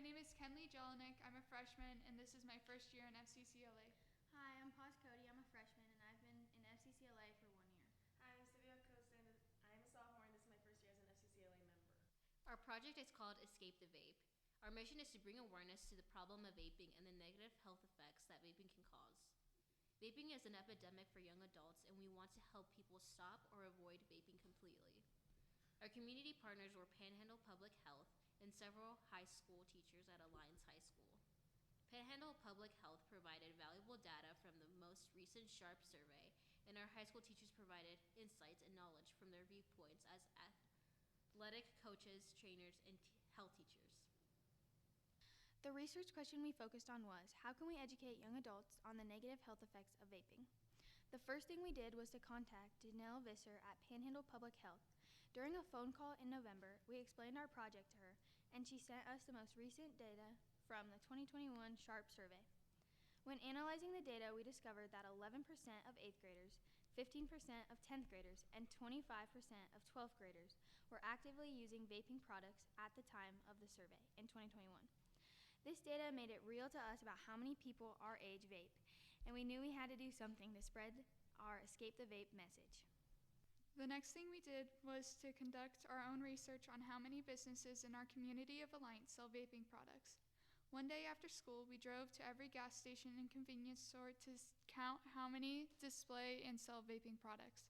name is Kenley Jelinek. I'm a freshman, and this is my first year in FCCLA. Hi, I'm Paz Cody. I'm a freshman, and I've been in FCCLA for 1 year. Hi, I'm Sylvia Costa, and I'm a sophomore, and this is my first year as an FCCLA member. Our project is called Escape the Vape. Our mission is to bring awareness to the problem of vaping and the negative health effects that vaping can cause. Vaping is an epidemic for young adults, and we want to help people stop or avoid vaping completely. Our community partners were Panhandle Public Health and several high school teachers at Alliance High School. Panhandle Public Health provided valuable data from the most recent SHARP survey, and our high school teachers provided insights and knowledge from their viewpoints as athletic coaches, trainers, and health teachers. The research question we focused on was, how can we educate young adults on the negative health effects of vaping? The first thing we did was to contact Janelle Visser at Panhandle Public Health. During a phone call in November, we explained our project to her, and she sent us the most recent data from the 2021 SHARP survey. When analyzing the data, we discovered that 11% of 8th graders, 15% of 10th graders, and 25% of 12th graders were actively using vaping products at the time of the survey in 2021. This data made it real to us about how many people our age vape, and we knew we had to do something to spread our Escape the Vape message. The next thing we did was to conduct our own research on how many businesses in our community of Alliance sell vaping products. One day after school, we drove to every gas station and convenience store to count how many display and sell vaping products.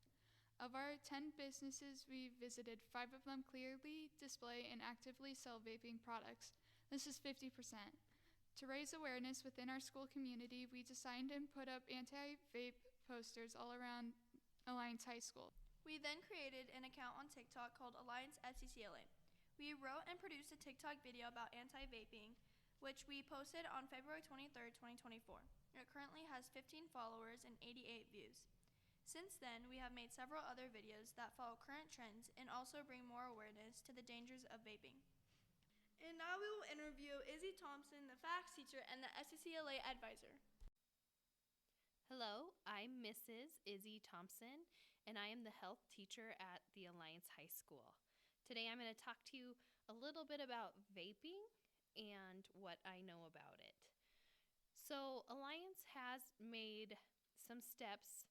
Of our 10 businesses we visited, 5 of them clearly display and actively sell vaping products. This is 50%. To raise awareness within our school community, we designed and put up anti-vape posters all around Alliance High School. We then created an account on TikTok called Alliance FCCLA. We wrote and produced a TikTok video about anti-vaping, which we posted on February 23, 2024. It currently has 15 followers and 88 views. Since then, we have made several other videos that follow current trends and also bring more awareness to the dangers of vaping. And now we will interview Izzy Thompson, the FACS teacher and the FCCLA advisor. Hello, I'm Mrs. Izzy Thompson, and I am the health teacher at the Alliance High School. Today I'm going to talk to you a little bit about vaping and what I know about it. So Alliance has made some steps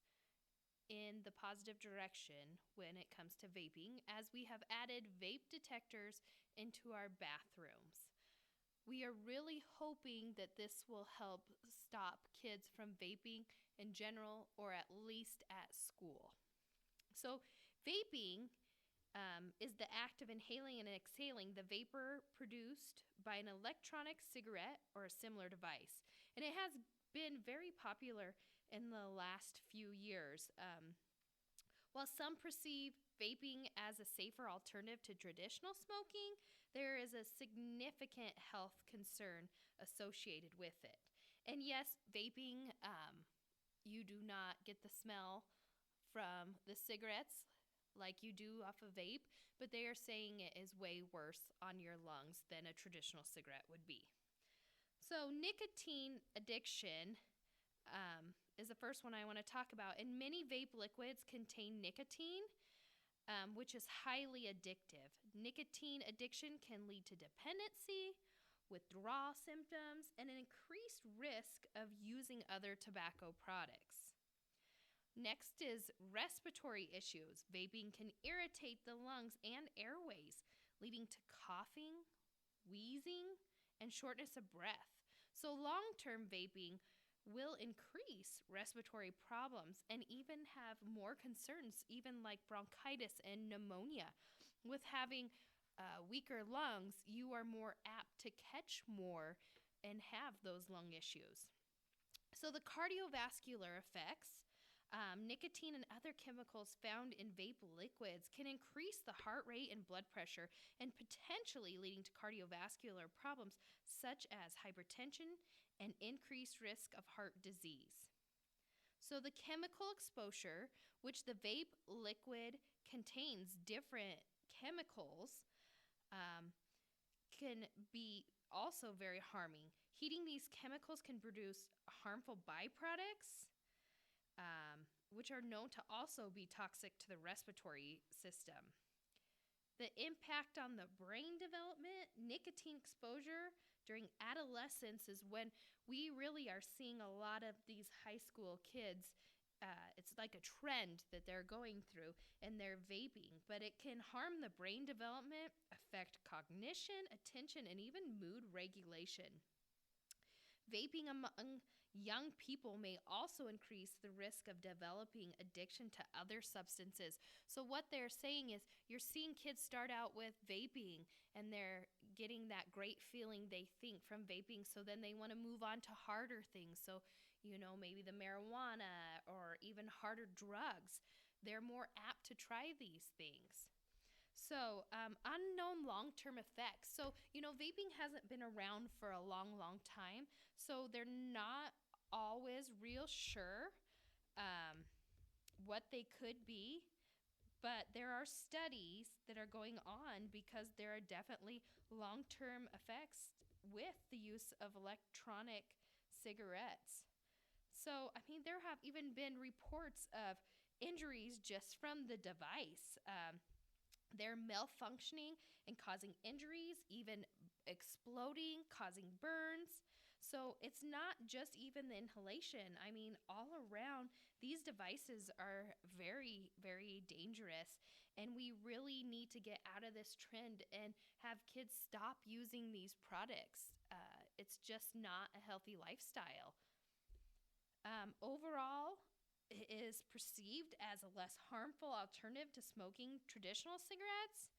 in the positive direction when it comes to vaping, as we have added vape detectors into our bathrooms. We are really hoping that this will help stop kids from vaping in general, or at least at school. So vaping is the act of inhaling and exhaling the vapor produced by an electronic cigarette or a similar device. And it has been very popular in the last few years. While some perceive vaping as a safer alternative to traditional smoking, there is a significant health concern associated with it. And yes, vaping, you do not get the smell from the cigarettes like you do off a vape, but they are saying it is way worse on your lungs than a traditional cigarette would be. So nicotine addiction is the first one I want to talk about. And many vape liquids contain nicotine, which is highly addictive. Nicotine addiction can lead to dependency, withdrawal symptoms, and an increased risk of using other tobacco products. Next is respiratory issues. Vaping can irritate the lungs and airways, leading to coughing, wheezing, and shortness of breath. So long-term vaping will increase respiratory problems and even have more concerns, even like bronchitis and pneumonia. With having weaker lungs, you are more apt to catch more and have those lung issues. So the cardiovascular effects, nicotine and other chemicals found in vape liquids can increase the heart rate and blood pressure, and potentially leading to cardiovascular problems such as hypertension and increased risk of heart disease. So the chemical exposure, which the vape liquid contains different chemicals, can be also very harming. Heating these chemicals can produce harmful byproducts, which are known to also be toxic to the respiratory system. The impact on the brain development, nicotine exposure during adolescence is when we really are seeing a lot of these high school kids. It's like a trend that they're going through and they're vaping, but it can harm the brain development, affect cognition, attention, and even mood regulation. Vaping among young people may also increase the risk of developing addiction to other substances. So, what they're saying is you're seeing kids start out with vaping and they're getting that great feeling they think from vaping. So, then they want to move on to harder things. So, maybe the marijuana or even harder drugs. They're more apt to try these things. So, unknown long term effects. So, vaping hasn't been around for a long, long time. So, they're not always real sure what they could be. But there are studies that are going on because there are definitely long term effects with the use of electronic cigarettes. So, there have even been reports of injuries just from the device. They're malfunctioning and causing injuries, even exploding, causing burns. So it's not just even the inhalation. All around, these devices are very, very dangerous. And we really need to get out of this trend and have kids stop using these products. It's just not a healthy lifestyle. Overall, it is perceived as a less harmful alternative to smoking traditional cigarettes,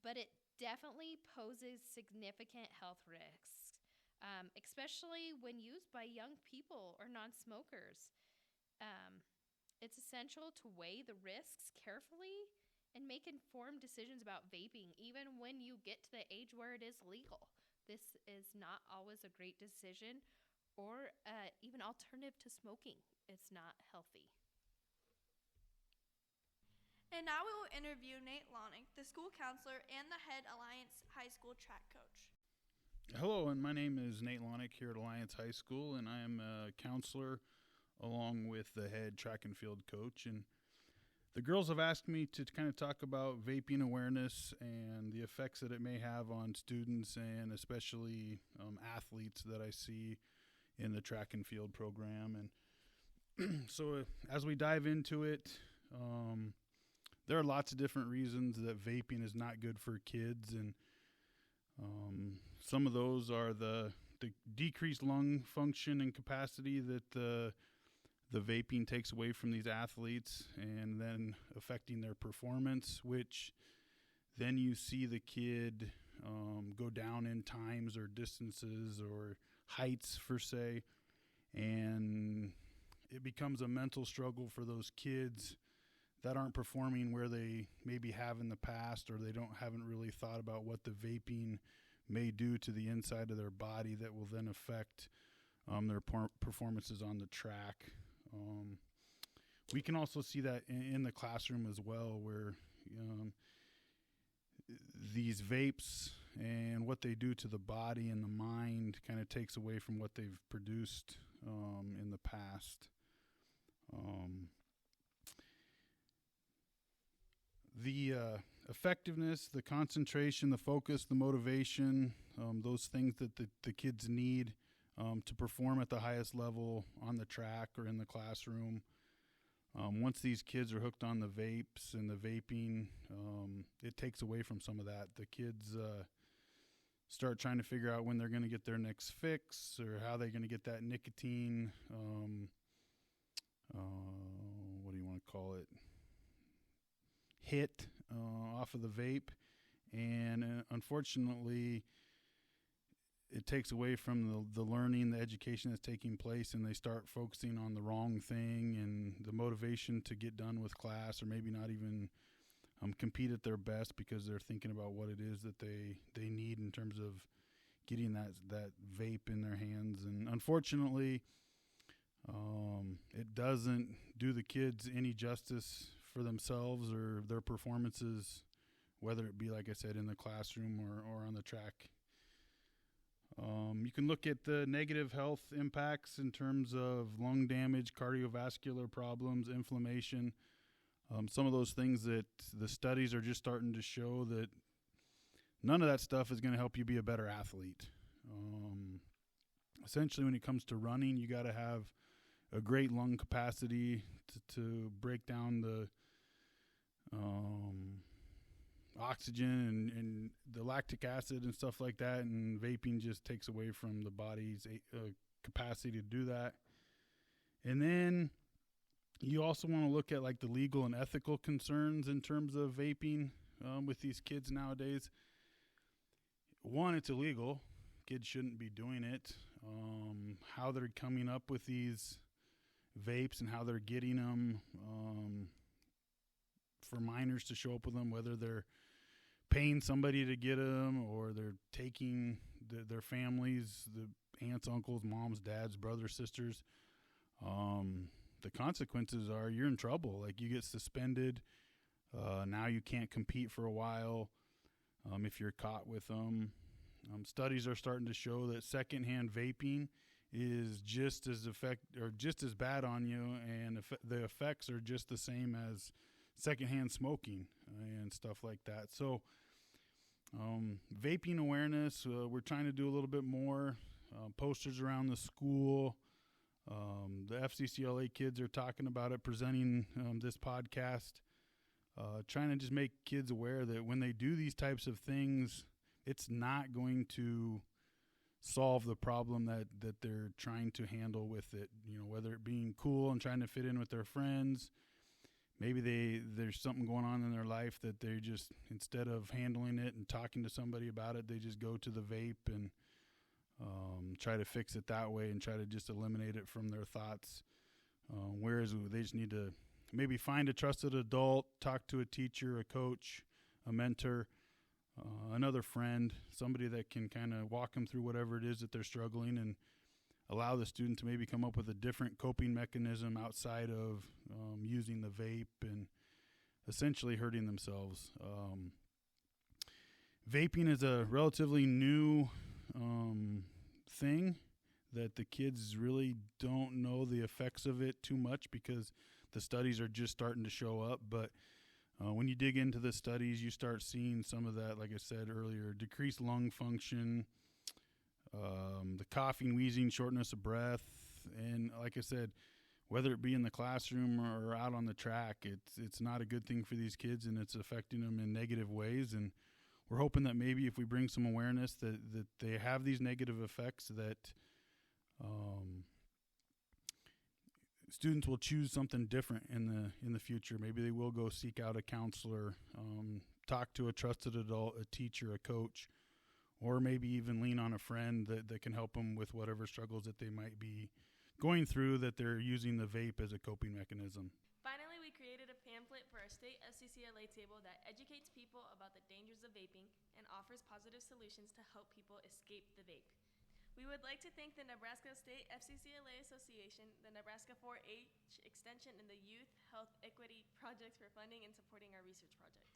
but it definitely poses significant health risks, especially when used by young people or non-smokers. It's essential to weigh the risks carefully and make informed decisions about vaping, even when you get to the age where it is legal. This is not always a great decision or even alternative to smoking. It's not healthy. And now we will interview Nate Lonick, the school counselor and the head Alliance High School track coach. Hello, and my name is Nate Lonick here at Alliance High School, and I am a counselor along with the head track and field coach. And the girls have asked me to kind of talk about vaping awareness and the effects that it may have on students and especially athletes that I see in the track and field program. And so as we dive into it, there are lots of different reasons that vaping is not good for kids. And some of those are the decreased lung function and capacity that the vaping takes away from these athletes and then affecting their performance, which then you see the kid go down in times or distances or heights, per se, and it becomes a mental struggle for those kids that aren't performing where they maybe have in the past, or they haven't really thought about what the vaping may do to the inside of their body that will then affect their performances on the track. We can also see that in the classroom as well, where these vapes and what they do to the body and the mind kind of takes away from what they've produced in the past. The effectiveness, the concentration, the focus, the motivation, those things that the kids need to perform at the highest level on the track or in the classroom. Once these kids are hooked on the vapes and the vaping, it takes away from some of that. The kids start trying to figure out when they're going to get their next fix or how they're going to get that nicotine, what do you want to call it, hit off of the vape. And unfortunately, it takes away from the learning, the education that's taking place, and they start focusing on the wrong thing, and the motivation to get done with class, or maybe not even compete at their best because they're thinking about what it is that they need in terms of getting that vape in their hands. And unfortunately, it doesn't do the kids any justice for themselves or their performances, whether it be, like I said, in the classroom or on the track. You can look at the negative health impacts in terms of lung damage, cardiovascular problems, inflammation. Some of those things that the studies are just starting to show that none of that stuff is going to help you be a better athlete. Essentially, when it comes to running, you got to have a great lung capacity to break down the oxygen and the lactic acid and stuff like that, and vaping just takes away from the body's capacity to do that. And then you also want to look at like the legal and ethical concerns in terms of vaping with these kids nowadays. One, it's illegal. Kids shouldn't be doing it. How they're coming up with these vapes and how they're getting them for minors to show up with them, whether they're paying somebody to get them or they're taking their families, the aunts, uncles, moms, dads, brothers, sisters. The consequences are you're in trouble. Like, you get suspended. Now you can't compete for a while if you're caught with them. Studies are starting to show that secondhand vaping is just as bad on you, and the effects are just the same as secondhand smoking and stuff like that. So, vaping awareness, we're trying to do a little bit more. Posters around the school. The FCCLA kids are talking about it, presenting this podcast, trying to just make kids aware that when they do these types of things, it's not going to solve the problem that they're trying to handle with it. You know, whether it being cool and trying to fit in with their friends, maybe there's something going on in their life that they just, instead of handling it and talking to somebody about it, they just go to the vape and try to fix it that way and try to just eliminate it from their thoughts. Whereas they just need to maybe find a trusted adult, talk to a teacher, a coach, a mentor, another friend, somebody that can kind of walk them through whatever it is that they're struggling, and allow the student to maybe come up with a different coping mechanism outside of using the vape and essentially hurting themselves. Vaping is a relatively new thing that the kids really don't know the effects of it too much because the studies are just starting to show up. But when you dig into the studies, you start seeing some of that, like I said earlier, decreased lung function, the coughing, wheezing, shortness of breath. And like I said, whether it be in the classroom or out on the track, it's not a good thing for these kids, and it's affecting them in negative ways. And we're hoping that maybe if we bring some awareness that they have these negative effects, that students will choose something different in the future. Maybe they will go seek out a counselor, talk to a trusted adult, a teacher, a coach, or maybe even lean on a friend that can help them with whatever struggles that they might be going through, that they're using the vape as a coping mechanism. Finally, we created a pamphlet for our state FCCLA table that educates people about the dangers of vaping and offers positive solutions to help people escape the vape. We would like to thank the Nebraska State FCCLA Association, the Nebraska 4-H Extension, and the Youth Health Equity Project for funding and supporting our research project.